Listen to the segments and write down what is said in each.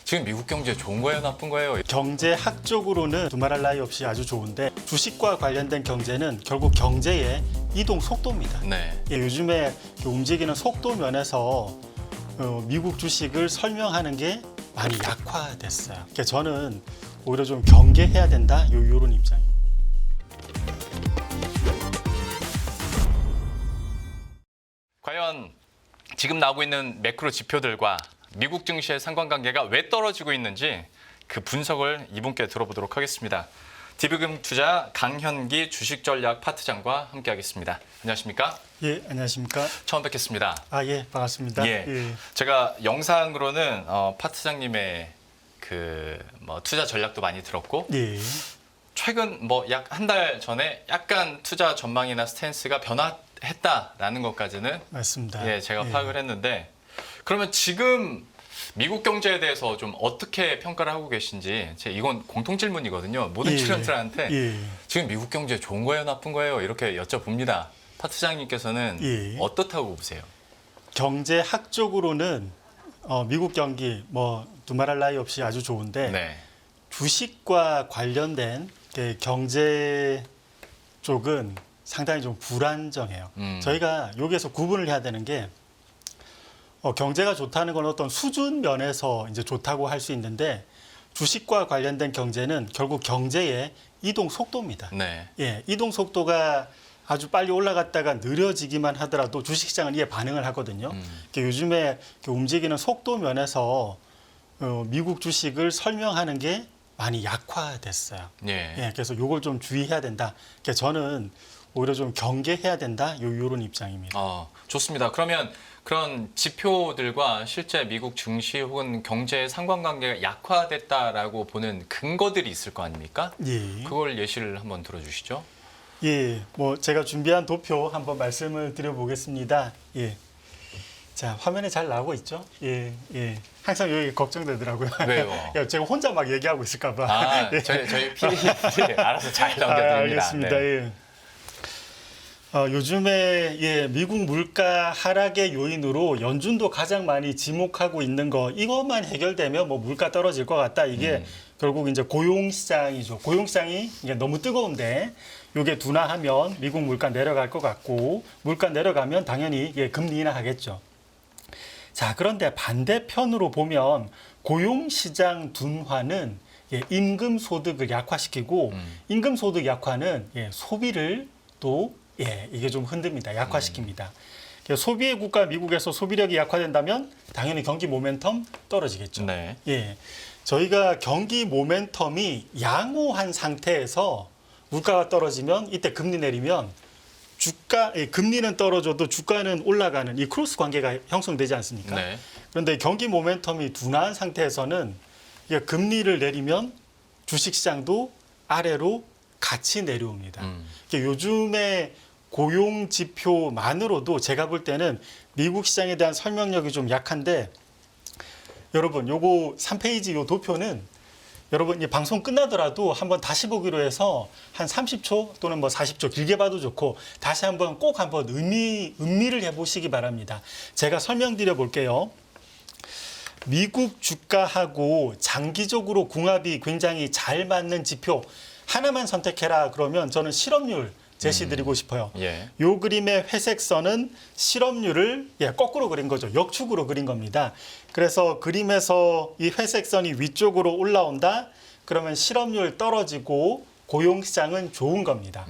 지금 미국 경제 좋은 거예요, 나쁜 거예요? 경제학적으로는 두말할 나위 없이 아주 좋은데 주식과 관련된 경제는 결국 경제의 이동 속도입니다. 네. 요즘에 움직이는 속도 면에서 미국 주식을 설명하는 게 많이 약화됐어요. 그러니까 저는 오히려 좀 경계해야 된다, 이런 입장입니다. 과연 지금 나오고 있는 매크로 지표들과 미국 증시의 상관관계가 왜 떨어지고 있는지 그 분석을 이분께 들어보도록 하겠습니다. DB금투자 강현기 주식전략 파트장과 함께하겠습니다. 안녕하십니까? 예, 안녕하십니까? 처음 뵙겠습니다. 예, 반갑습니다. 예. 제가 영상으로는 파트장님의 투자 전략도 많이 들었고 예. 최근 약 한 달 전에 약간 투자 전망이나 스탠스가 변화했다라는 것까지는 맞습니다. 제가 파악을 했는데 그러면 지금 미국 경제에 대해서 좀 어떻게 평가를 하고 계신지 이건 공통 질문이거든요. 모든 출연자한테 지금 미국 경제 좋은 거예요, 나쁜 거예요? 이렇게 여쭤봅니다. 파트장님께서는 어떻다고 보세요? 경제학적으로는 미국 경기 두말할 나위 없이 아주 좋은데 네. 주식과 관련된 경제 쪽은 상당히 좀 불안정해요. 저희가 여기에서 구분을 해야 되는 게 경제가 좋다는 건 어떤 수준 면에서 이제 좋다고 할 수 있는데 주식과 관련된 경제는 결국 경제의 이동 속도입니다. 네. 이동 속도가 아주 빨리 올라갔다가 느려지기만 하더라도 주식시장은 이에 반응을 하거든요. 요즘에 움직이는 속도 면에서 미국 주식을 설명하는 게 많이 약화됐어요. 그래서 이걸 좀 주의해야 된다. 그러니까 저는 오히려 좀 경계해야 된다, 이런 입장입니다. 좋습니다. 그러면 그런 지표들과 실제 미국 증시 혹은 경제의 상관관계가 약화됐다라고 보는 근거들이 있을 거 아닙니까? 그걸 예시를 한번 들어주시죠. 제가 준비한 도표 한번 말씀을 드려보겠습니다. 자, 화면에 잘 나오고 있죠? 항상 여기 걱정되더라고요. 왜요? 제가 혼자 막 얘기하고 있을까 봐. 저희 PD들이 알아서 잘 넘겨드립니다. 알겠습니다. 요즘에 미국 물가 하락의 요인으로 연준도 가장 많이 지목하고 있는 거, 이것만 해결되면 물가 떨어질 것 같다. 이게 결국 이제 고용 시장이죠. 고용 시장이 이게 너무 뜨거운데 이게 둔화하면 미국 물가 내려갈 것 같고, 물가 내려가면 당연히 금리 인하하겠죠. 자, 그런데 반대편으로 보면 고용 시장 둔화는 임금 소득을 약화시키고 임금 소득 약화는 소비를 또 이게 좀 흔듭니다. 약화시킵니다. 소비의 국가 미국에서 소비력이 약화된다면 당연히 경기 모멘텀 떨어지겠죠. 저희가 경기 모멘텀이 양호한 상태에서 물가가 떨어지면 이때 금리 내리면 금리는 떨어져도 주가는 올라가는 이 크로스 관계가 형성되지 않습니까? 그런데 경기 모멘텀이 둔화한 상태에서는 금리를 내리면 주식시장도 아래로 같이 내려옵니다. 요즘에 고용 지표만으로도 제가 볼 때는 미국 시장에 대한 설명력이 좀 약한데, 여러분 요거 3페이지 요 도표는 여러분 이 방송 끝나더라도 한번 다시 보기로 해서 한 30초 또는 40초 길게 봐도 좋고 다시 한번 꼭 한번 음미를 해보시기 바랍니다. 제가 설명드려 볼게요. 미국 주가하고 장기적으로 궁합이 굉장히 잘 맞는 지표 하나만 선택해라 그러면 저는 실업률 제시드리고 싶어요. 요 그림의 회색 선은 실업률을 거꾸로 그린 거죠. 역축으로 그린 겁니다. 그래서 그림에서 이 회색 선이 위쪽으로 올라온다. 그러면 실업률 떨어지고 고용시장은 좋은 겁니다.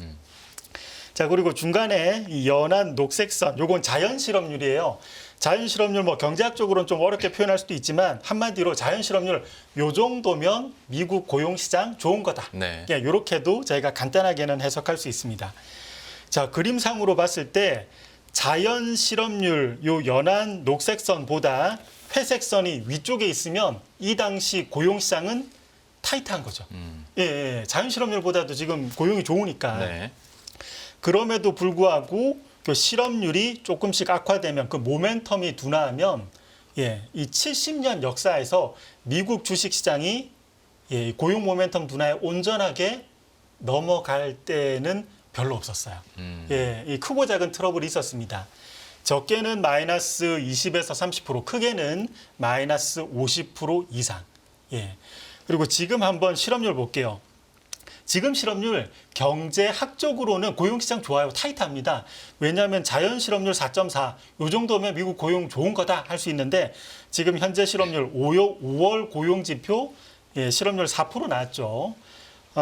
자, 그리고 중간에 이 연한 녹색 선, 요건 자연 실업률이에요. 자연 실업률 경제학적으로는 좀 어렵게 표현할 수도 있지만 한마디로 자연 실업률 요 정도면 미국 고용 시장 좋은 거다. 이렇게도 저희가 간단하게는 해석할 수 있습니다. 자, 그림상으로 봤을 때 자연 실업률 요 연한 녹색 선보다 회색 선이 위쪽에 있으면 이 당시 고용 시장은 타이트한 거죠. 자연 실업률보다도 지금 고용이 좋으니까. 그럼에도 불구하고 그 실업률이 조금씩 악화되면 그 모멘텀이 둔화하면 이 70년 역사에서 미국 주식시장이 고용 모멘텀 둔화에 온전하게 넘어갈 때는 별로 없었어요. 이 크고 작은 트러블이 있었습니다. 적게는 마이너스 20에서 30%, 크게는 마이너스 50% 이상. 예. 그리고 지금 한번 실업률 볼게요. 지금 실업률 경제학적으로는 고용시장 좋아요. 타이트합니다. 왜냐하면 자연 실업률 4.4, 이 정도면 미국 고용 좋은 거다 할 수 있는데 지금 현재 실업률 5월 고용지표 실업률 4% 나왔죠.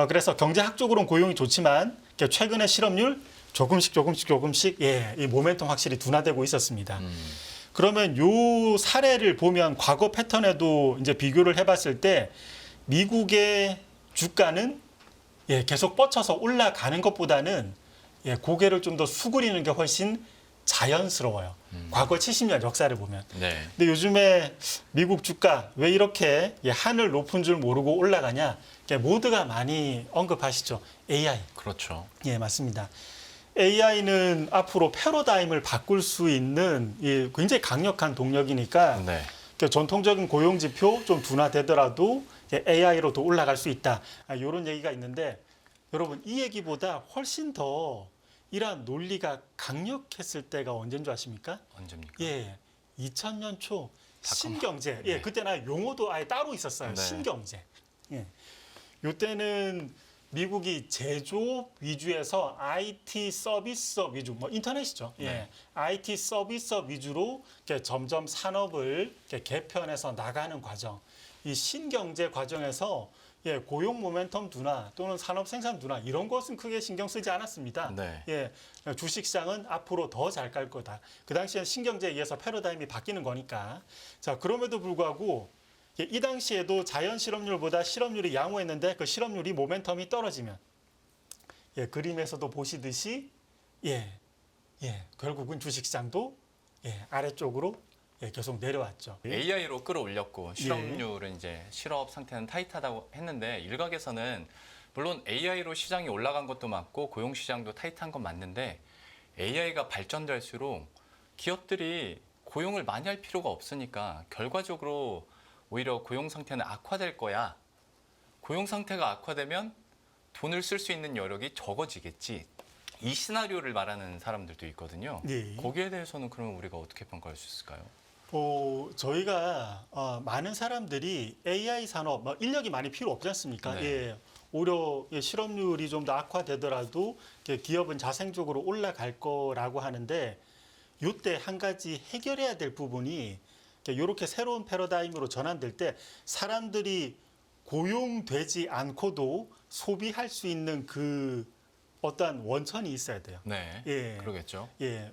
그래서 경제학적으로는 고용이 좋지만 최근에 실업률 조금씩 이 모멘텀 확실히 둔화되고 있었습니다. 그러면 요 사례를 보면 과거 패턴에도 이제 비교를 해봤을 때 미국의 주가는 계속 뻗쳐서 올라가는 것보다는 고개를 좀 더 수그리는 게 훨씬 자연스러워요. 과거 70년 역사를 보면. 네. 근데 요즘에 미국 주가 왜 이렇게 하늘 높은 줄 모르고 올라가냐? 모두가 많이 언급하시죠. AI. 그렇죠. 예, 맞습니다. AI는 앞으로 패러다임을 바꿀 수 있는 굉장히 강력한 동력이니까 네. 전통적인 고용 지표 좀 둔화되더라도 AI로도 올라갈 수 있다. 이런 얘기가 있는데 여러분 이 얘기보다 훨씬 더 이러한 논리가 강력했을 때가 언제인 줄 아십니까? 언제입니까? 예, 2000년 초 닷컴. 신경제. 네. 그때나 용어도 아예 따로 있었어요. 네. 신경제. 예. 요때는 미국이 제조업 위주에서 IT 서비스업 위주, 뭐 인터넷이죠. 네. IT 서비스업 위주로 점점 산업을 개편해서 나가는 과정. 이 신경제 과정에서 고용 모멘텀 둔화 또는 산업 생산 둔화 이런 것은 크게 신경 쓰지 않았습니다. 네. 주식시장은 앞으로 더 잘 갈 거다. 그 당시엔 신경제에 의해서 패러다임이 바뀌는 거니까. 자, 그럼에도 불구하고 이 당시에도 자연 실업률보다 실업률이 양호했는데 그 실업률이 모멘텀이 떨어지면 그림에서도 보시듯이 결국은 주식시장도 아래쪽으로 계속 내려왔죠. AI로 끌어올렸고 실업률은 이제 실업 상태는 타이트하다고 했는데 일각에서는 물론 AI로 시장이 올라간 것도 맞고 고용 시장도 타이트한 건 맞는데 AI가 발전될수록 기업들이 고용을 많이 할 필요가 없으니까 결과적으로 오히려 고용 상태는 악화될 거야. 고용 상태가 악화되면 돈을 쓸 수 있는 여력이 적어지겠지. 이 시나리오를 말하는 사람들도 있거든요. 네. 거기에 대해서는 그러면 우리가 어떻게 평가할 수 있을까요? 저희가 많은 사람들이 AI 산업, 인력이 많이 필요 없지 않습니까? 네. 오히려 실업률이 좀 더 악화되더라도 기업은 자생적으로 올라갈 거라고 하는데 이때 한 가지 해결해야 될 부분이 이렇게 새로운 패러다임으로 전환될 때 사람들이 고용되지 않고도 소비할 수 있는 그 어떠한 원천이 있어야 돼요. 네, 그러겠죠.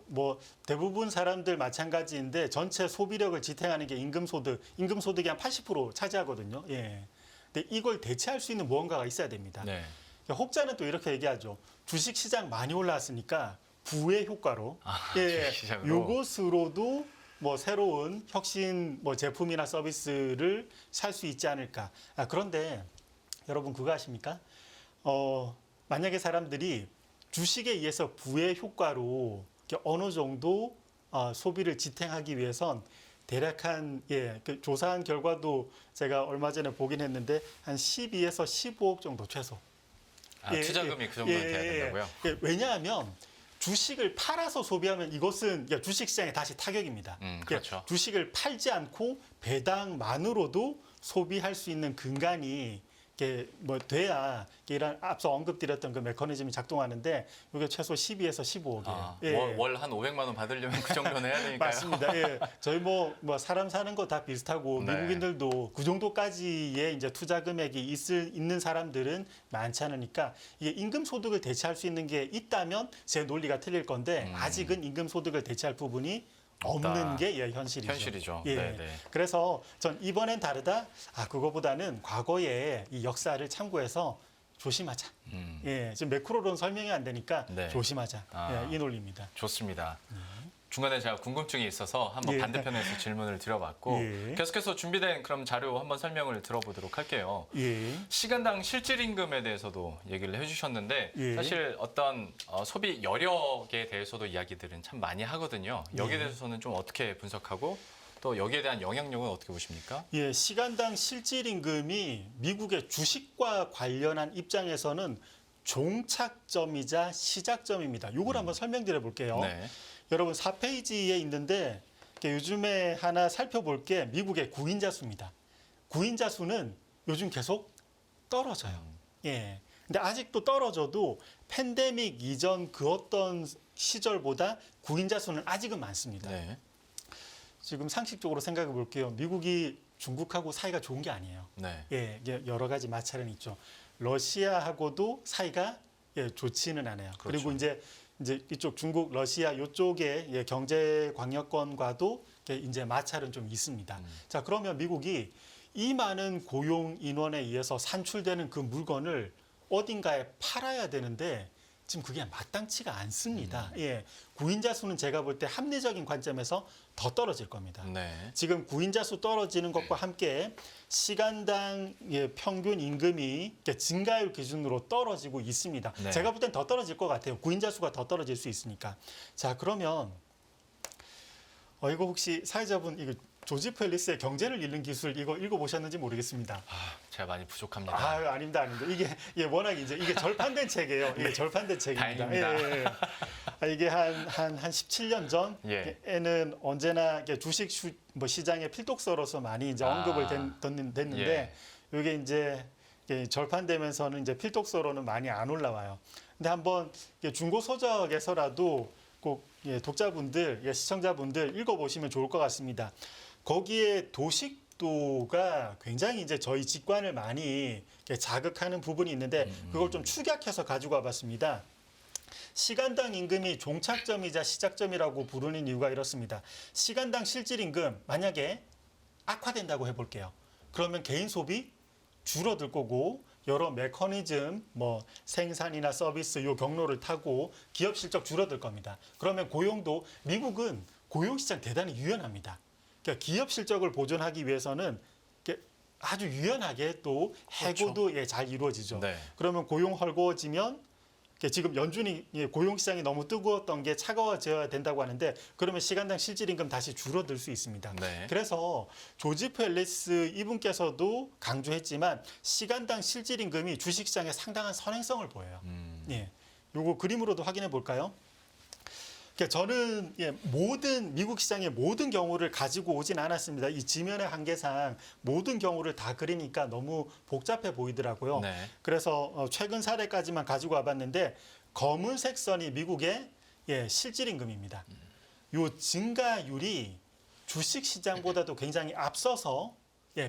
뭐 대부분 사람들 마찬가지인데 전체 소비력을 지탱하는 게 임금소득, 임금소득이 한 80% 차지하거든요. 근데 이걸 대체할 수 있는 무언가가 있어야 됩니다. 네. 혹자는 또 이렇게 얘기하죠. 주식시장 많이 올라왔으니까 부의 효과로, 주식시장으로. 요것으로도 뭐 새로운 혁신 뭐 제품이나 서비스를 살 수 있지 않을까. 그런데 여러분 그거 아십니까? 만약에 사람들이 주식에 의해서 부의 효과로 어느 정도 소비를 지탱하기 위해선 대략 그 조사한 결과도 제가 얼마 전에 보긴 했는데 한 12에서 15억 정도 최소. 투자금이 그 정도는 돼야 된다고요? 왜냐하면 주식을 팔아서 소비하면 이것은 주식시장에 다시 타격입니다. 그렇죠. 주식을 팔지 않고 배당만으로도 소비할 수 있는 근간이 뭐 돼야 이런 앞서 언급드렸던 그 메커니즘이 작동하는데 이게 최소 12에서 15억이에요. 월 한 500만 원 받으려면 그 정도는 해야 되니까요. 맞습니다. 저희 뭐 사람 사는 거 다 비슷하고 네. 미국인들도 그 정도까지의 이제 투자 금액이 있는 사람들은 많지 않으니까 이게 임금 소득을 대체할 수 있는 게 있다면 제 논리가 틀릴 건데 아직은 임금 소득을 대체할 부분이 없는 게 현실이죠. 현실이죠. 그래서 전 이번엔 다르다. 그거보다는 과거의 이 역사를 참고해서 조심하자. 지금 매크로로는 설명이 안 되니까 조심하자. 이 논리입니다. 좋습니다. 중간에 제가 궁금증이 있어서 한번 반대편에서 질문을 드려봤고 계속해서 준비된 그럼 자료 한번 설명을 들어보도록 할게요. 시간당 실질임금에 대해서도 얘기를 해주셨는데 사실 어떤 소비 여력에 대해서도 이야기들은 참 많이 하거든요. 여기에 대해서는 좀 어떻게 분석하고 또 여기에 대한 영향력은 어떻게 보십니까? 시간당 실질임금이 미국의 주식과 관련한 입장에서는 종착점이자 시작점입니다. 이걸 한번 설명드려 볼게요. 여러분 4페이지에 있는데 요즘에 하나 살펴볼 게 미국의 구인자 수입니다. 구인자 수는 요즘 계속 떨어져요. 예. 근데 아직도 떨어져도 팬데믹 이전 그 어떤 시절보다 구인자 수는 아직은 많습니다. 네. 지금 상식적으로 생각해 볼게요. 미국이 중국하고 사이가 좋은 게 아니에요. 네. 예, 이게 여러 가지 마찰은 있죠. 러시아하고도 사이가 좋지는 않아요. 그렇죠. 그리고 이제 이쪽 중국, 러시아 이쪽의 경제 광역권과도 이제 마찰은 좀 있습니다. 자, 그러면 미국이 이 많은 고용 인원에 의해서 산출되는 그 물건을 어딘가에 팔아야 되는데 지금 그게 마땅치가 않습니다. 예, 구인자 수는 제가 볼 때 합리적인 관점에서 더 떨어질 겁니다. 네. 지금 구인자 수 떨어지는 것과 함께 시간당 평균 임금이 증가율 기준으로 떨어지고 있습니다. 네. 제가 볼 땐 더 떨어질 것 같아요. 구인자 수가 더 떨어질 수 있으니까. 자, 그러면 이거 혹시 사회자분 이거 조지프 앨리스의 경제를 읽는 기술 이거 읽어보셨는지 모르겠습니다. 제가 많이 부족합니다. 아닙니다, 아닙니다. 이게 워낙 이제 이게 절판된 책이에요. 이게 절판된 책입니다. 다행입니다. 이게 한 17년 전에는 언제나 이게 주식 시장의 필독서로서 많이 이제 언급을 됐는데 이게 이제 절판되면서는 이제 필독서로는 많이 안 올라와요. 근데 한번 중고 서적에서라도 꼭 독자분들, 시청자분들 읽어보시면 좋을 것 같습니다. 거기에 도식도가 굉장히 이제 저희 직관을 많이 자극하는 부분이 있는데 그걸 좀 축약해서 가지고 와봤습니다. 시간당 임금이 종착점이자 시작점이라고 부르는 이유가 이렇습니다. 시간당 실질임금 만약에 악화된다고 해볼게요. 그러면 개인 소비 줄어들 거고 여러 메커니즘, 생산이나 서비스 요 경로를 타고 기업 실적 줄어들 겁니다. 그러면 고용도 미국은 고용 시장 대단히 유연합니다. 그러니까 기업 실적을 보존하기 위해서는 아주 유연하게 또 해고도 잘 이루어지죠. 네. 그러면 고용 헐거워지면 지금 연준이 고용 시장이 너무 뜨거웠던 게 차가워져야 된다고 하는데 그러면 시간당 실질임금 다시 줄어들 수 있습니다. 네. 그래서 조지프 앨리스 이분께서도 강조했지만 시간당 실질임금이 주식시장에 상당한 선행성을 보여요. 예, 요거 그림으로도 확인해 볼까요? 저는 모든 미국 시장의 모든 경우를 가지고 오진 않았습니다. 이 지면의 한계상 모든 경우를 다 그리니까 너무 복잡해 보이더라고요. 네. 그래서 최근 사례까지만 가지고 와봤는데 검은색 선이 미국의 실질임금입니다. 요 증가율이 주식시장보다도 굉장히 앞서서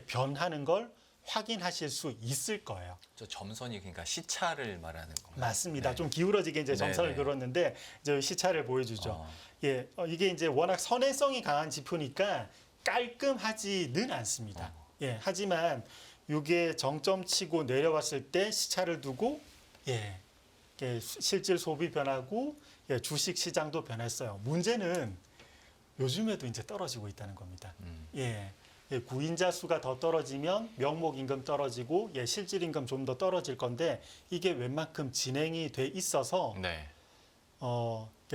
변하는 걸 확인하실 수 있을 거예요. 저 점선이 그러니까 시차를 말하는 건가요? 맞습니다. 네. 좀 기울어지게 이제 점선을 네, 네. 그렸는데 이제 시차를 보여주죠. 이게 이제 워낙 선행성이 강한 지표니까 깔끔하지는 않습니다. 하지만 이게 정점 치고 내려왔을 때 시차를 두고 실질 소비 변하고 주식 시장도 변했어요. 문제는 요즘에도 이제 떨어지고 있다는 겁니다. 구인자 수가 더 떨어지면 명목 임금 떨어지고 실질 임금 좀 더 떨어질 건데 이게 웬만큼 진행이 돼 있어서 네.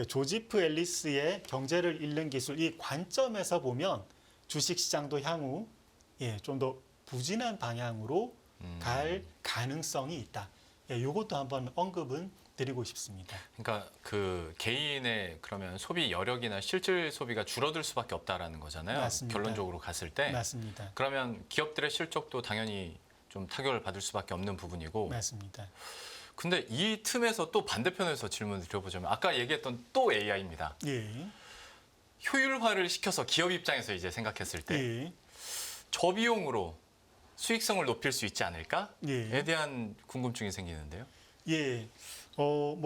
조지프 앨리스의 경제를 읽는 기술 이 관점에서 보면 주식 시장도 향후 좀 더 부진한 방향으로 갈 가능성이 있다. 이것도 한번 언급은 드리고 싶습니다. 그러니까 그 개인의 그러면 소비 여력이나 실질 소비가 줄어들 수밖에 없다라는 거잖아요. 맞습니다. 결론적으로 갔을 때. 맞습니다. 그러면 기업들의 실적도 당연히 좀 타격을 받을 수밖에 없는 부분이고. 맞습니다. 근데 이 틈에서 또 반대편에서 질문을 드려보자면 아까 얘기했던 또 AI입니다. 효율화를 시켜서 기업 입장에서 이제 생각했을 때 저비용으로 수익성을 높일 수 있지 않을까에 대한 궁금증이 생기는데요.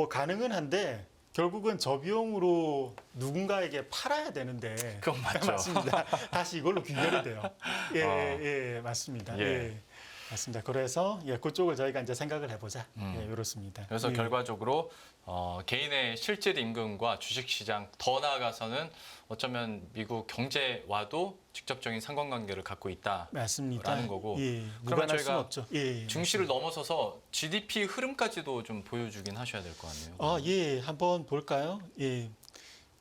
가능은 한데 결국은 저비용으로 누군가에게 팔아야 되는데 그건 맞죠. 맞습니다. 다시 이걸로 귀결이 돼요. 맞습니다. 맞습니다. 그래서 그쪽을 저희가 이제 생각을 해보자. 이렇습니다. 그래서 결과적으로 개인의 실질 임금과 주식시장 더 나아가서는 어쩌면 미국 경제와도 직접적인 상관관계를 갖고 있다라는 맞습니다. 거고. 그러면 무관할 수는 저희가 없죠. 증시를 넘어서서 GDP 흐름까지도 좀 보여주긴 하셔야 될 것 같네요. 한번 볼까요?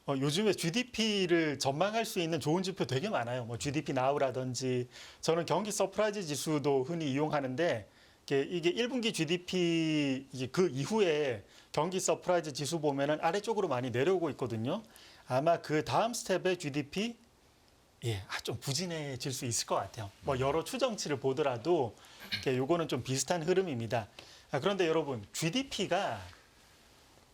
요즘에 GDP를 전망할 수 있는 좋은 지표 되게 많아요. GDP 나우라든지 저는 경기 서프라이즈 지수도 흔히 이용하는데 이게 1분기 GDP 그 이후에 경기 서프라이즈 지수 보면은 아래쪽으로 많이 내려오고 있거든요. 아마 그 다음 스텝의 GDP 좀 부진해질 수 있을 것 같아요. 뭐 여러 추정치를 보더라도 요거는 좀 비슷한 흐름입니다. 그런데 여러분, GDP가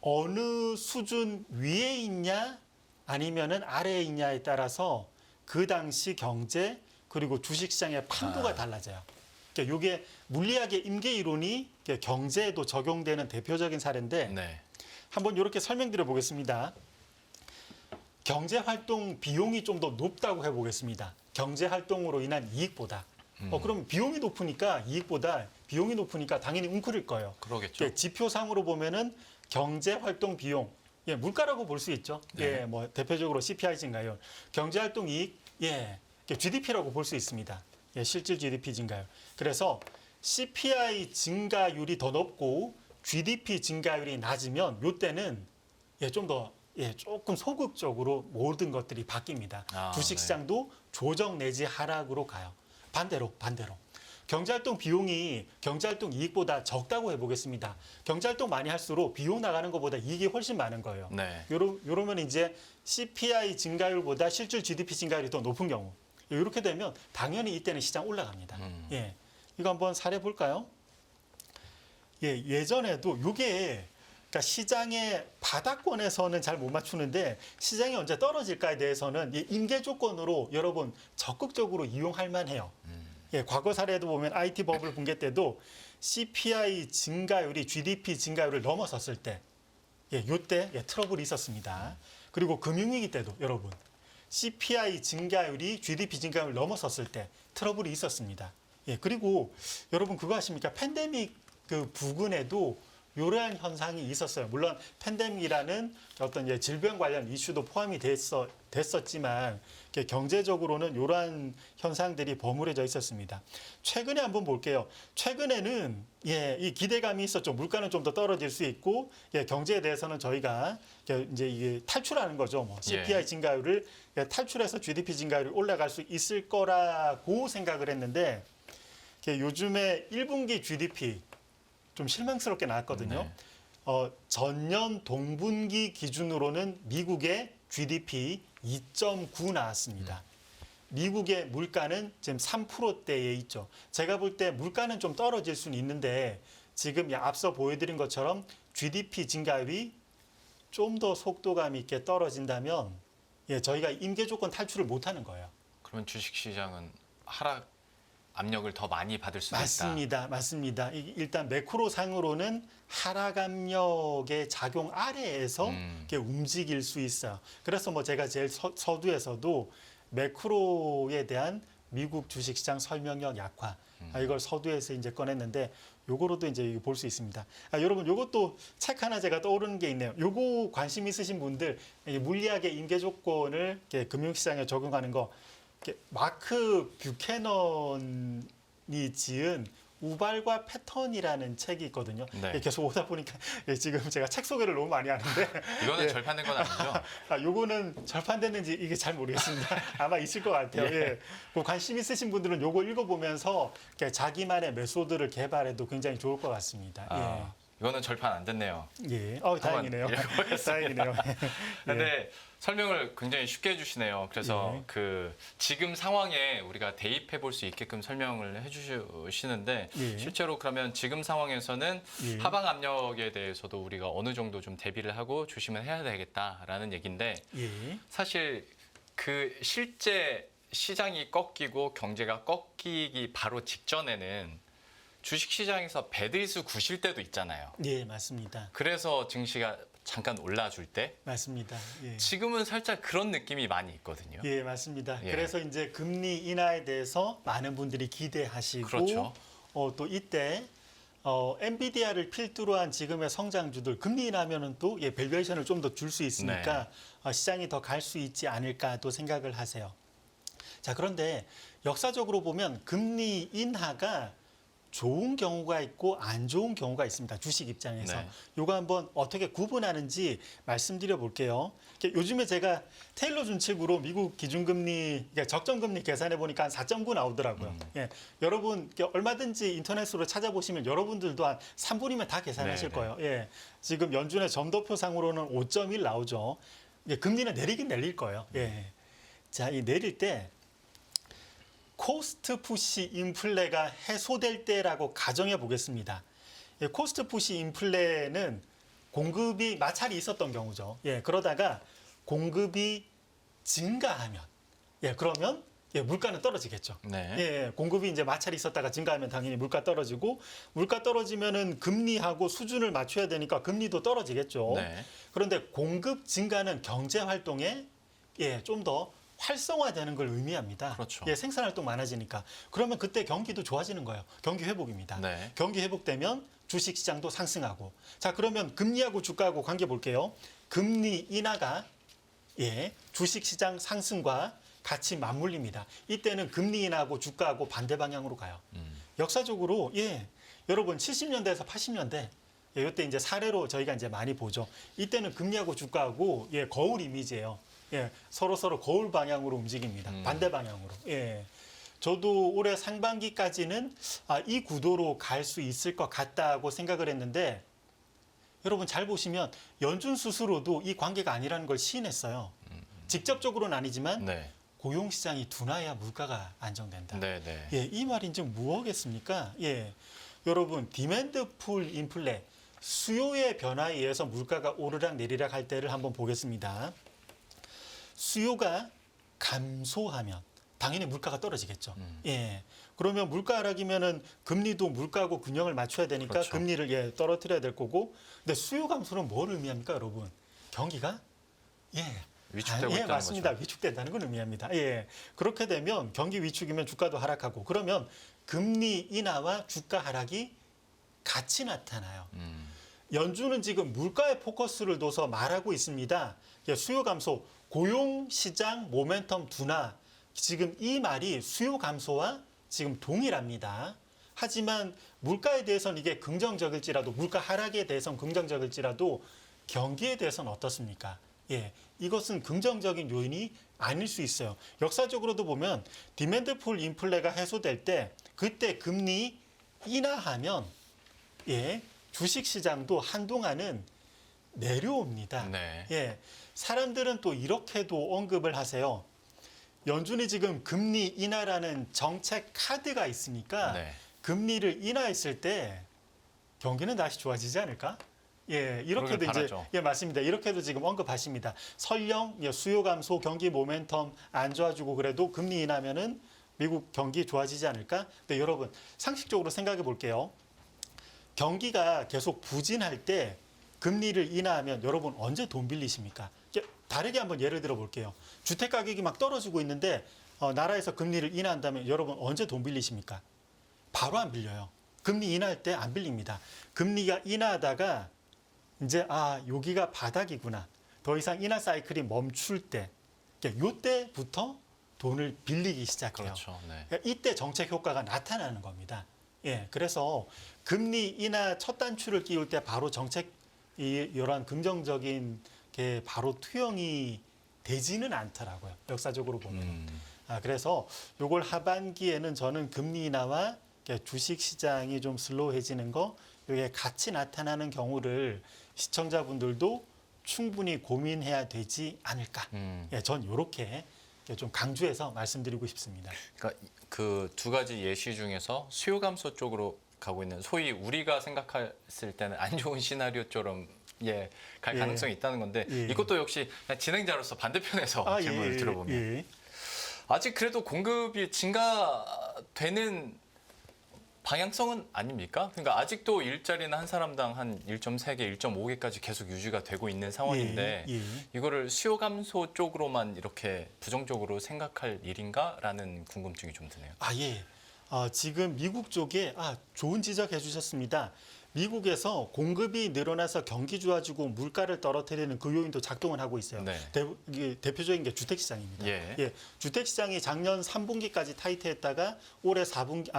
어느 수준 위에 있냐 아니면은 아래에 있냐에 따라서 그 당시 경제 그리고 주식시장의 판도가 달라져요. 그러니까 이게 물리학의 임계 이론이 경제에도 적용되는 대표적인 사례인데 네. 한번 이렇게 설명드려 보겠습니다. 경제 활동 비용이 좀 더 높다고 해보겠습니다. 경제 활동으로 인한 이익보다. 그럼 비용이 높으니까 비용이 높으니까 당연히 웅크릴 거예요. 그러겠죠. 지표상으로 보면은 경제 활동 비용, 물가라고 볼 수 있죠. 네. 뭐 대표적으로 CPI 증가율, 경제 활동 이익, GDP라고 볼 수 있습니다. 실질 GDP 증가율. 그래서 CPI 증가율이 더 높고 GDP 증가율이 낮으면 이때는 조금 소극적으로 모든 것들이 바뀝니다. 주식시장도 조정 내지 하락으로 가요. 반대로. 경제활동 비용이 경제활동 이익보다 적다고 해보겠습니다. 경제활동 많이 할수록 비용 나가는 것보다 이익이 훨씬 많은 거예요. 네. 요러면 이제 CPI 증가율보다 실질 GDP 증가율이 더 높은 경우. 이렇게 되면 당연히 이때는 시장 올라갑니다. 이거 한번 사례 볼까요? 예전에도 이게 그러니까 시장의 바닥권에서는 잘 못 맞추는데 시장이 언제 떨어질까에 대해서는 임계 조건으로 여러분 적극적으로 이용할 만해요. 과거 사례도 보면 IT 버블 붕괴 때도 CPI 증가율이 GDP 증가율을 넘어섰을 때, 요때 트러블이 있었습니다. 그리고 금융위기 때도 여러분 CPI 증가율이 GDP 증가율을 넘어섰을 때 트러블이 있었습니다. 그리고 여러분 그거 아십니까? 팬데믹 그 부근에도 이러한 현상이 있었어요. 물론 팬데믹이라는 어떤 질병 관련 이슈도 포함이 됐었지만 경제적으로는 이러한 현상들이 버무려져 있었습니다. 최근에 한번 볼게요. 최근에는 이 기대감이 있었죠. 물가는 좀 더 떨어질 수 있고 경제에 대해서는 저희가 이제 이게 탈출하는 거죠. 뭐 CPI 증가율을 탈출해서 GDP 증가율이 올라갈 수 있을 거라고 생각을 했는데 요즘에 1분기 GDP 좀 실망스럽게 나왔거든요. 네. 전년 동분기 기준으로는 미국의 GDP 2.9 나왔습니다. 미국의 물가는 지금 3%대에 있죠. 제가 볼 때 물가는 좀 떨어질 수는 있는데 지금 앞서 보여드린 것처럼 GDP 증가율이 좀 더 속도감 있게 떨어진다면 저희가 임계 조건 탈출을 못하는 거예요. 그러면 주식시장은 하락 압력을 더 많이 받을 수도 있다. 맞습니다. 일단 매크로상으로는 하락 압력의 작용 아래에서 이렇게 움직일 수 있어요. 그래서 뭐 제가 제일 서두에서도 매크로에 대한 미국 주식시장 설명력 약화 이걸 서두에서 이제 꺼냈는데 요거로도 이제 볼 수 있습니다. 여러분 요것도 책 하나 제가 떠오르는 게 있네요. 요거 관심 있으신 분들 물리학의 임계 조건을 금융시장에 적용하는 거. 마크 뷰캐넌이 지은 우발과 패턴이라는 책이 있거든요. 네. 계속 오다 보니까 지금 제가 책 소개를 너무 많이 하는데 이거는 절판된 건 아니죠? 요거는 절판됐는지 이게 잘 모르겠습니다. 아마 있을 것 같아요. 그 관심 있으신 분들은 요거 읽어보면서 자기만의 메소드를 개발해도 굉장히 좋을 것 같습니다. 이거는 절판 안 됐네요. 다행이네요. 다행이네요. 근데 설명을 굉장히 쉽게 해주시네요. 그래서 지금 상황에 우리가 대입해 볼 수 있게끔 설명을 해주시는데 실제로 그러면 지금 상황에서는 하방 압력에 대해서도 우리가 어느 정도 좀 대비를 하고 조심을 해야 되겠다라는 얘기인데 사실 그 실제 시장이 꺾이고 경제가 꺾이기 바로 직전에는 주식시장에서 배드리스 구실 때도 있잖아요. 맞습니다. 그래서 증시가 잠깐 올라줄 때 맞습니다. 지금은 살짝 그런 느낌이 많이 있거든요. 맞습니다. 그래서 이제 금리 인하에 대해서 많은 분들이 기대하시고 그렇죠. 또 이때 엔비디아를 필두로 한 지금의 성장주들 금리 인하면은 또 밸류에이션을 좀 더 줄 수 있으니까 시장이 더 갈 수 있지 않을까 또 생각을 하세요. 자, 그런데 역사적으로 보면 금리 인하가 좋은 경우가 있고 안 좋은 경우가 있습니다. 주식 입장에서. 요거 한번 어떻게 구분하는지 말씀드려 볼게요. 요즘에 제가 테일러 준칙으로 미국 기준금리, 적정금리 계산해 보니까 한 4.9 나오더라고요. 여러분 얼마든지 인터넷으로 찾아보시면 여러분들도 한 3분이면 다 계산하실 거예요. 지금 연준의 점도표상으로는 5.1 나오죠. 금리는 내리긴 내릴 거예요. 자, 이 내릴 때 코스트 푸시 인플레가 해소될 때라고 가정해 보겠습니다. 예, 코스트 푸시 인플레는 공급이 마찰이 있었던 경우죠. 예, 그러다가 공급이 증가하면, 예, 그러면 예, 물가는 떨어지겠죠. 네. 예, 공급이 이제 마찰이 있었다가 증가하면 당연히 물가 떨어지고, 물가 떨어지면은 금리하고 수준을 맞춰야 되니까 금리도 떨어지겠죠. 네. 그런데 공급 증가는 경제 활동에 예, 좀 더 활성화되는 걸 의미합니다. 그렇죠. 예, 생산 활동 많아지니까. 그러면 그때 경기도 좋아지는 거예요. 경기 회복입니다. 네. 경기 회복되면 주식 시장도 상승하고. 자, 그러면 금리하고 주가하고 관계 볼게요. 금리 인하가 예, 주식 시장 상승과 같이 맞물립니다. 이때는 금리 인하하고 주가하고 반대 방향으로 가요. 역사적으로 예, 여러분 70년대에서 80년대 예, 이때 이제 사례로 저희가 이제 많이 보죠. 이때는 금리하고 주가하고 예, 거울 이미지예요. 예, 서로 거울 방향으로 움직입니다. 반대 방향으로. 예. 저도 올해 상반기까지는 이 구도로 갈 수 있을 것 같다고 생각을 했는데 여러분 잘 보시면 연준 스스로도 이 관계가 아니라는 걸 시인했어요. 직접적으로는 아니지만 네. 고용 시장이 둔화해야 물가가 안정된다. 네, 네. 예, 이 말인지 뭐겠습니까? 예. 여러분, 디맨드 풀 인플레, 수요의 변화에 의해서 물가가 오르락 내리락 할 때를 한번 보겠습니다. 수요가 감소하면 당연히 물가가 떨어지겠죠. 예. 그러면 물가 하락이면은 금리도 물가하고 균형을 맞춰야 되니까 그렇죠. 금리를 예, 떨어뜨려야 될 거고. 근데 수요 감소는 뭘 의미합니까, 여러분? 경기가 예. 위축되고 예, 있다는 맞습니다. 거죠. 위축된다는 건 의미합니다. 예. 그렇게 되면 경기 위축이면 주가도 하락하고 그러면 금리 인하와 주가 하락이 같이 나타나요. 연준은 지금 물가에 포커스를 둬서 말하고 있습니다. 예, 수요 감소, 고용 시장 모멘텀 둔화. 지금 이 말이 수요 감소와 지금 동일합니다. 하지만 물가에 대해서는 이게 긍정적일지라도 물가 하락에 대해서는 긍정적일지라도 경기에 대해서는 어떻습니까? 예, 이것은 긍정적인 요인이 아닐 수 있어요. 역사적으로도 보면 디맨드 풀 인플레가 해소될 때 그때 금리 인하하면 예, 주식 시장도 한동안은 내려옵니다. 네. 예, 사람들은 또 이렇게도 언급을 하세요. 연준이 지금 금리 인하라는 정책 카드가 있으니까 네. 금리를 인하했을 때 경기는 다시 좋아지지 않을까? 예, 이렇게도 그러길 이제 바라죠. 예, 맞습니다. 이렇게도 지금 언급하십니다. 설령 예, 수요 감소, 경기 모멘텀 안 좋아지고 그래도 금리 인하면은 미국 경기 좋아지지 않을까? 근데 여러분 상식적으로 생각해 볼게요. 경기가 계속 부진할 때 금리를 인하하면 여러분 언제 돈 빌리십니까? 다르게 한번 예를 들어 볼게요. 주택 가격이 막 떨어지고 있는데 나라에서 금리를 인하한다면 여러분 언제 돈 빌리십니까? 바로 안 빌려요. 금리 인하할 때 안 빌립니다. 금리가 인하하다가 이제 여기가 바닥이구나. 더 이상 인하 사이클이 멈출 때, 이때부터 돈을 빌리기 시작해요. 그렇죠. 네. 그러니까 이때 정책 효과가 나타나는 겁니다. 예, 그래서 금리 인하 첫 단추를 끼울 때 바로 정책 이러한 긍정적인 게 바로 투영이 되지는 않더라고요. 역사적으로 보면. 그래서 요걸 하반기에는 저는 금리 인하와 주식 시장이 좀 슬로우해지는 거 이게 같이 나타나는 경우를 시청자분들도 충분히 고민해야 되지 않을까. 예, 전 이렇게 좀 강조해서 말씀드리고 싶습니다. 그러니까 그 두 가지 예시 중에서 수요 감소 쪽으로 가고 있는 소위 우리가 생각했을 때는 안 좋은 시나리오처럼 갈 예. 가능성이 있다는 건데 예. 이것도 역시 그냥 진행자로서 반대편에서 질문을 들어보면 예. 아직 그래도 공급이 증가되는 방향성은 아닙니까? 그러니까 아직도 일자리는 한 사람당 한 1.3개, 1.5개까지 계속 유지가 되고 있는 상황인데 예. 이거를 수요 감소 쪽으로만 이렇게 부정적으로 생각할 일인가라는 궁금증이 좀 드네요. 예. 지금 미국 쪽에 좋은 지적해 주셨습니다. 미국에서 공급이 늘어나서 경기 좋아지고 물가를 떨어뜨리는 그 요인도 작동을 하고 있어요. 네. 이게 대표적인 게 주택 시장입니다. 예. 주택 시장이 작년 3분기까지 타이트했다가 올해 4분기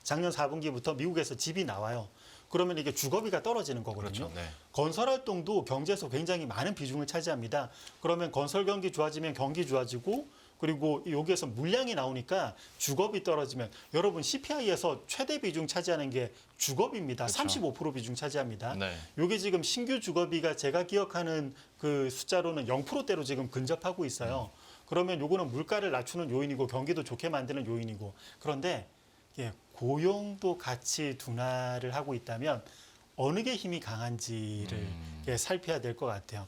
작년 4분기부터 미국에서 집이 나와요. 그러면 이게 주거비가 떨어지는 거거든요. 그렇죠. 네. 건설 활동도 경제에서 굉장히 많은 비중을 차지합니다. 그러면 건설 경기 좋아지면 경기 좋아지고 그리고 여기에서 물량이 나오니까 주거비 떨어지면 여러분 CPI에서 최대 비중 차지하는 게 주거비입니다. 그렇죠. 35% 비중 차지합니다. 네. 이게 지금 신규 주거비가 제가 기억하는 그 숫자로는 0%대로 지금 근접하고 있어요. 그러면 요거는 물가를 낮추는 요인이고 경기도 좋게 만드는 요인이고 그런데 고용도 같이 둔화를 하고 있다면 어느 게 힘이 강한지를 살펴야 될 것 같아요.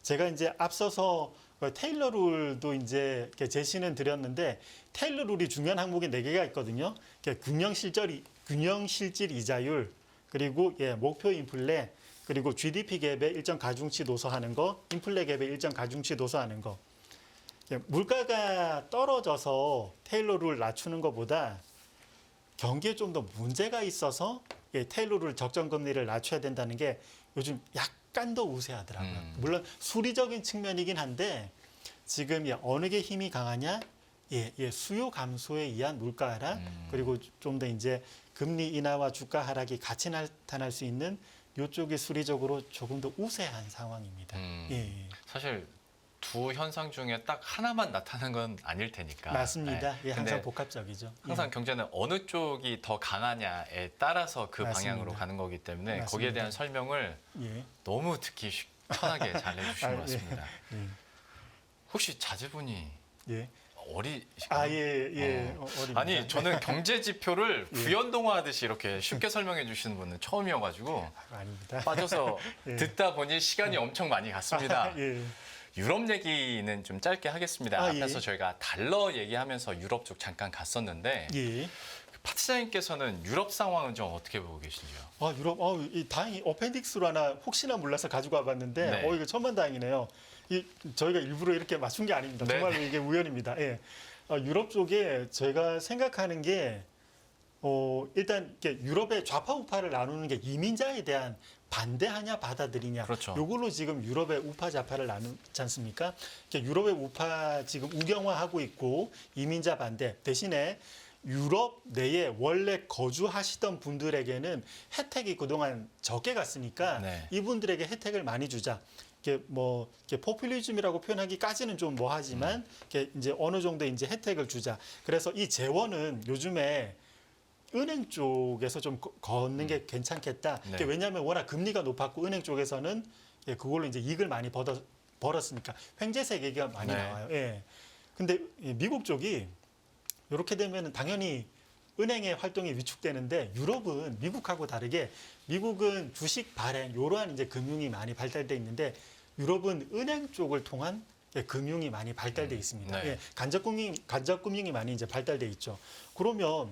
제가 이제 앞서서 테일러 룰도 이제 제시는 드렸는데 테일러 룰이 중요한 항목이 4개가 있거든요. 균형 실질 이자율 그리고 목표 인플레 그리고 GDP 갭의 일정 가중치 노소하는 거, 인플레 갭의 일정 가중치 노소하는 거. 물가가 떨어져서 테일러 룰을 낮추는 것보다 경기에 좀 더 문제가 있어서 테일러를 적정 금리를 낮춰야 된다는 게 요즘 약간 더 우세하더라고요. 물론 수리적인 측면이긴 한데 지금 어느 게 힘이 강하냐? 수요 감소에 의한 물가 하락 그리고 좀 더 이제 금리 인하와 주가 하락이 같이 나타날 수 있는 이쪽이 수리적으로 조금 더 우세한 상황입니다. 사실 두 현상 중에 딱 하나만 나타나는 건 아닐 테니까. 맞습니다. 네. 항상 근데 복합적이죠. 항상 경제는 어느 쪽이 더 강하냐에 따라서 그 맞습니다. 방향으로 가는 거기 때문에 맞습니다. 거기에 대한 설명을 너무 듣기 편하게 잘 해주신 것 같습니다. 혹시 자제분이 어리신가요? 어립니다. 아니 저는 경제 지표를 부연동화하듯이 이렇게 쉽게 설명해 주시는 분은 처음이어가지고 아닙니다. 빠져서 듣다 보니 시간이 엄청 많이 갔습니다. 유럽 얘기는 좀 짧게 하겠습니다. 앞에서 저희가 달러 얘기하면서 유럽 쪽 잠깐 갔었는데 파트장님께서는 유럽 상황은 좀 어떻게 보고 계신지요? 유럽, 다행히 어펜딕스로 하나 혹시나 몰라서 가지고 와봤는데, 이거 천만다행이네요. 저희가 일부러 이렇게 맞춘 게 아닙니다. 정말로 이게 우연입니다. 유럽 쪽에 제가 생각하는 게, 일단 유럽의 좌파 우파를 나누는 게 이민자에 대한 반대하냐 받아들이냐. 그렇죠. 요걸로 지금 유럽의 우파 좌파를 나누지 않습니까? 유럽의 우파 지금 우경화하고 있고 이민자 반대 대신에 유럽 내에 원래 거주하시던 분들에게는 혜택이 그동안 적게 갔으니까 이분들에게 혜택을 많이 주자. 포퓰리즘이라고 표현하기까지는 좀 뭐하지만 이제 어느 정도 이제 혜택을 주자. 그래서 이 재원은 요즘에 은행 쪽에서 좀 걷는 게 괜찮겠다. 왜냐하면 워낙 금리가 높았고 은행 쪽에서는 그걸로 이제 이익을 많이 벌었으니까 횡재세 얘기가 많이 나와요. 근데 미국 쪽이 이렇게 되면 당연히 은행의 활동이 위축되는데 유럽은 미국하고 다르게 미국은 주식 발행 이러한 이제 금융이 많이 발달돼 있는데 유럽은 은행 쪽을 통한 금융이 많이 발달돼 있습니다. 간접금융이 많이 이제 발달돼 있죠. 그러면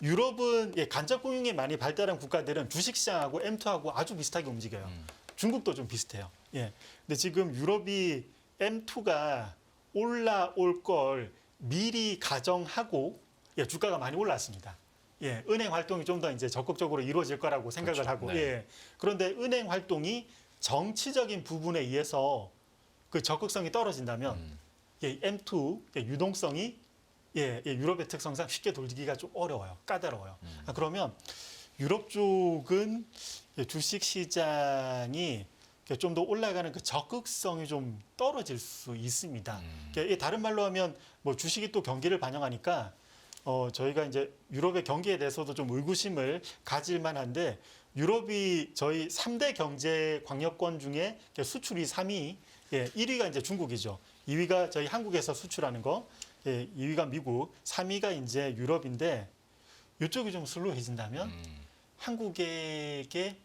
유럽은 간접금융이 많이 발달한 국가들은 주식시장하고 M2하고 아주 비슷하게 움직여요. 중국도 좀 비슷해요. 근데 지금 유럽이 M2가 올라올 걸 미리 가정하고 주가가 많이 올랐습니다. 은행 활동이 좀 더 이제 적극적으로 이루어질 거라고 생각을 하고 그런데 은행 활동이 정치적인 부분에 의해서 그 적극성이 떨어진다면 M2 유동성이 유럽의 특성상 쉽게 돌리기가 좀 어려워요. 까다로워요. 그러면 유럽 쪽은 주식 시장이 좀 더 올라가는 그 적극성이 좀 떨어질 수 있습니다. 다른 말로 하면 뭐 주식이 또 경기를 반영하니까 저희가 이제 유럽의 경기에 대해서도 좀 의구심을 가질 만한데 유럽이 저희 3대 경제 광역권 중에 수출이 3위, 1위가 이제 중국이죠. 2위가 저희 한국에서 수출하는 거, 2위가 미국, 3위가 이제 유럽인데 이쪽이 좀 슬로해진다면 한국에게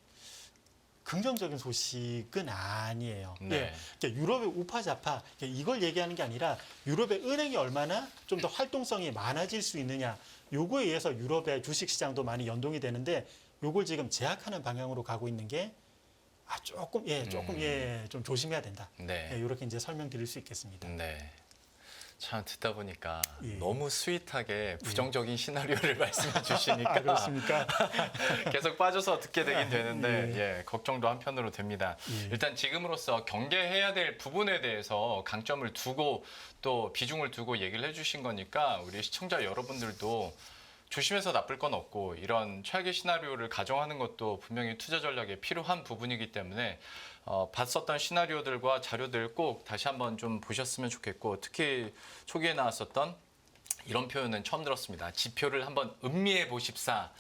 긍정적인 소식은 아니에요. 유럽의 우파 좌파 이걸 얘기하는 게 아니라 유럽의 은행이 얼마나 좀 더 활동성이 많아질 수 있느냐 요거에 의해서 유럽의 주식시장도 많이 연동이 되는데 요걸 지금 제약하는 방향으로 가고 있는 게 조금 좀 조심해야 된다. 이렇게 이제 설명드릴 수 있겠습니다. 참 듣다 보니까 너무 스윗하게 부정적인 시나리오를 말씀해 주시니까 그렇습니까? 계속 빠져서 듣게 되긴 되는데 걱정도 한편으로 됩니다. 일단 지금으로서 경계해야 될 부분에 대해서 강점을 두고 또 비중을 두고 얘기를 해주신 거니까 우리 시청자 여러분들도 조심해서 나쁠 건 없고 이런 최악의 시나리오를 가정하는 것도 분명히 투자 전략에 필요한 부분이기 때문에 봤었던 시나리오들과 자료들 꼭 다시 한번 좀 보셨으면 좋겠고 특히 초기에 나왔었던 이런 표현은 처음 들었습니다. 지표를 한번 음미해 보십사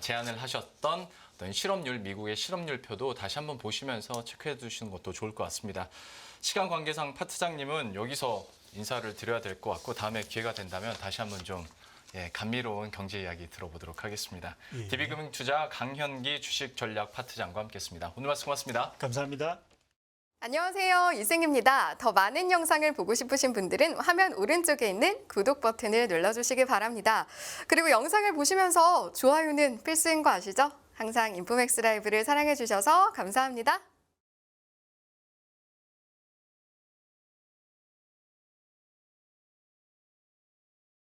제안을 하셨던 어떤 실업률, 미국의 실업률표도 다시 한번 보시면서 체크해 두시는 것도 좋을 것 같습니다. 시간 관계상 파트장님은 여기서 인사를 드려야 될 것 같고 다음에 기회가 된다면 다시 한번 좀 감미로운 경제 이야기 들어보도록 하겠습니다. 예. DB금융투자 강현기 주식전략파트장과 함께했습니다. 오늘 말씀 고맙습니다. 감사합니다. 안녕하세요. 이승입니다. 더 많은 영상을 보고 싶으신 분들은 화면 오른쪽에 있는 구독 버튼을 눌러주시기 바랍니다. 그리고 영상을 보시면서 좋아요는 필수인 거 아시죠? 항상 인포맥스 라이브를 사랑해 주셔서 감사합니다.